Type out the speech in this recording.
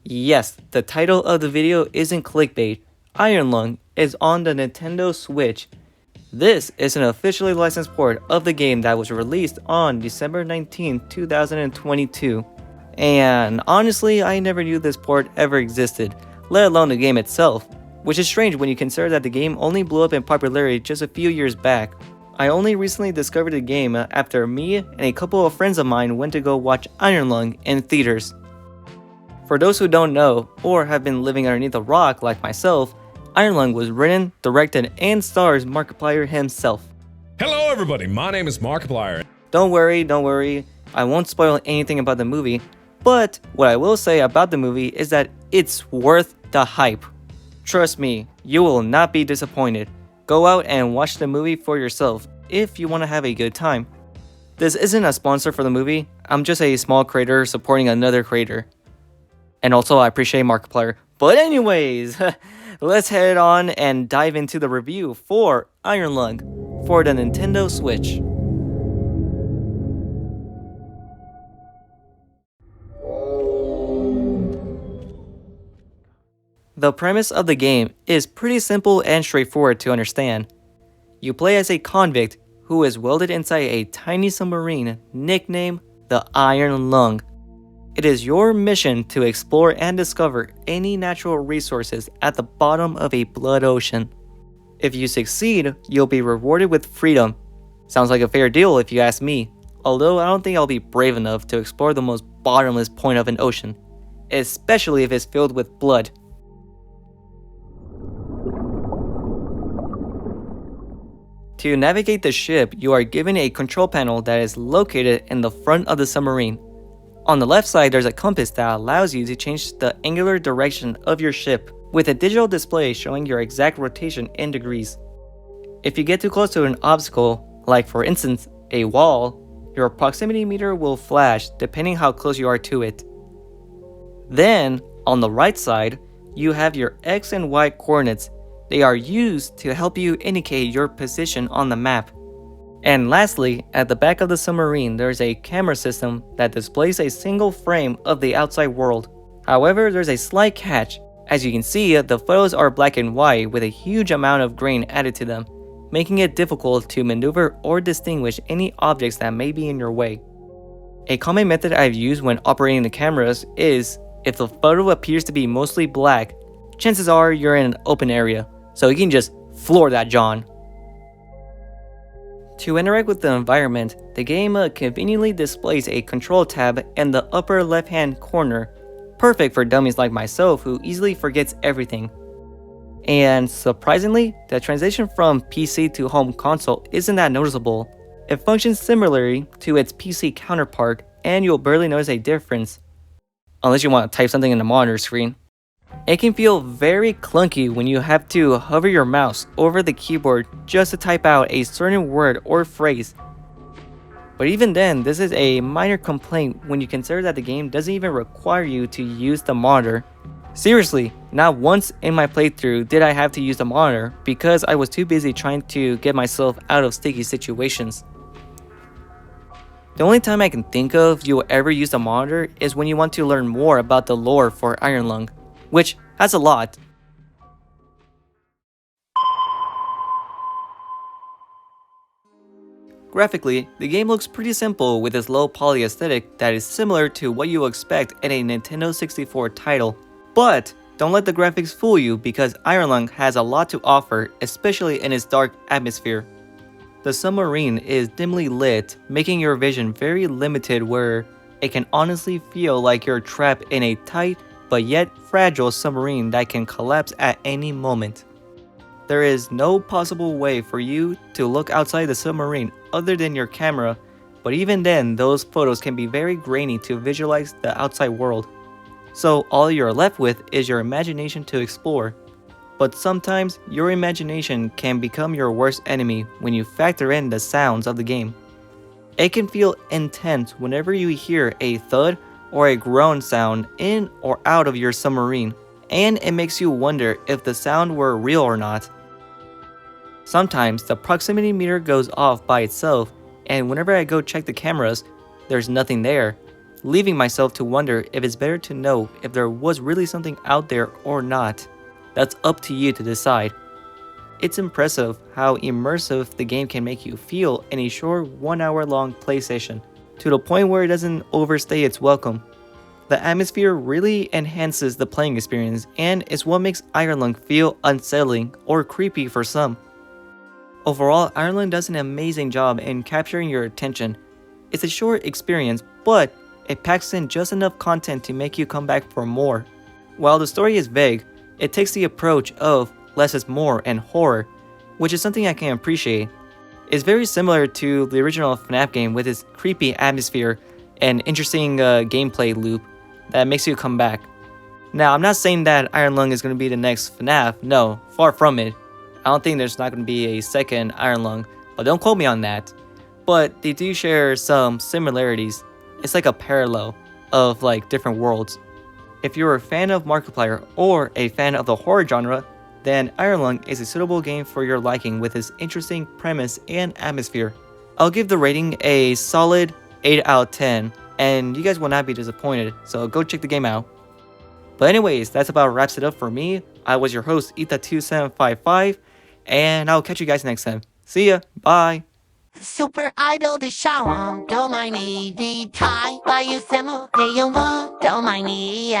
Yes, the title of the video isn't clickbait. Iron Lung is on the Nintendo Switch. This is an officially licensed port of the game that was released on December 19, 2022. And honestly, I never knew this port ever existed, let alone the game itself, which is strange when you consider that the game only blew up in popularity just a few years back. I only recently discovered the game after me and a couple of friends of mine went to go watch Iron Lung in theaters. For those who don't know, or have been living underneath a rock like myself, Iron Lung was written, directed, and stars Markiplier himself. Hello everybody, my name is Markiplier. Don't worry, I won't spoil anything about the movie, but what I will say about the movie is that it's worth the hype. Trust me, you will not be disappointed. Go out and watch the movie for yourself if you want to have a good time. This isn't a sponsor for the movie, I'm just a small creator supporting another creator. And also I appreciate Markiplier. But anyways, let's head on and dive into the review for Iron Lung for the Nintendo Switch. The premise of the game is pretty simple and straightforward to understand. You play as a convict who is welded inside a tiny submarine nicknamed the Iron Lung. It is your mission to explore and discover any natural resources at the bottom of a blood ocean. If you succeed, you'll be rewarded with freedom. Sounds like a fair deal if you ask me, although I don't think I'll be brave enough to explore the most bottomless point of an ocean, especially if it's filled with blood. To navigate the ship, you are given a control panel that is located in the front of the submarine. On the left side, there's a compass that allows you to change the angular direction of your ship, with a digital display showing your exact rotation in degrees. If you get too close to an obstacle, like for instance, a wall, your proximity meter will flash depending how close you are to it. Then, on the right side, you have your X and Y coordinates. They are used to help you indicate your position on the map. And lastly, at the back of the submarine, there's a camera system that displays a single frame of the outside world. However, there's a slight catch. As you can see, the photos are black and white with a huge amount of grain added to them, making it difficult to maneuver or distinguish any objects that may be in your way. A common method I've used when operating the cameras is, if the photo appears to be mostly black, chances are you're in an open area, so you can just floor that John. To interact with the environment, the game conveniently displays a control tab in the upper left-hand corner, perfect for dummies like myself who easily forgets everything. And surprisingly, the transition from PC to home console isn't that noticeable. It functions similarly to its PC counterpart, and you'll barely notice a difference, unless you want to type something in the monitor screen. It can feel very clunky when you have to hover your mouse over the keyboard just to type out a certain word or phrase. But even then, this is a minor complaint when you consider that the game doesn't even require you to use the monitor. Seriously, not once in my playthrough did I have to use the monitor because I was too busy trying to get myself out of sticky situations. The only time I can think of you'll ever use the monitor is when you want to learn more about the lore for Iron Lung, which has a lot. Graphically, the game looks pretty simple with its low poly aesthetic that is similar to what you will expect in a Nintendo 64 title. But don't let the graphics fool you because Iron Lung has a lot to offer, especially in its dark atmosphere. The submarine is dimly lit, making your vision very limited where it can honestly feel like you're trapped in a tight but yet fragile submarine that can collapse at any moment. There is no possible way for you to look outside the submarine other than your camera, but even then those photos can be very grainy to visualize the outside world. So all you're left with is your imagination to explore. But sometimes your imagination can become your worst enemy when you factor in the sounds of the game. It can feel intense whenever you hear a thud or a groan sound in or out of your submarine, and it makes you wonder if the sound were real or not. Sometimes the proximity meter goes off by itself, and whenever I go check the cameras, there's nothing there. leaving myself to wonder if it's better to know if there was really something out there or not. That's up to you to decide. It's impressive how immersive the game can make you feel in a short 1 hour long play session, to the point where it doesn't overstay its welcome. The atmosphere really enhances the playing experience and is what makes Iron Lung feel unsettling or creepy for some. Overall, Iron Lung does an amazing job in capturing your attention. It's a short experience, but it packs in just enough content to make you come back for more. While the story is vague, it takes the approach of less is more and horror, which is something I can appreciate. It's very similar to the original FNAF game with its creepy atmosphere and interesting gameplay loop that makes you come back. Now, I'm not saying that Iron Lung is going to be the next FNAF, no, far from it. I don't think there's not going to be a second Iron Lung, but don't quote me on that. But they do share some similarities. It's like a parallel of like different worlds. If you're a fan of Markiplier or a fan of the horror genre, then Iron Lung is a suitable game for your liking with its interesting premise and atmosphere. I'll give the rating a solid 8 out of 10, and you guys will not be disappointed, so go check the game out. But anyways, that's about wraps it up for me. I was your host, Ita2755, and I'll catch you guys next time. See ya, bye! Super Idol the show, don't mind me, the tie by you, Semo, they don't mind me,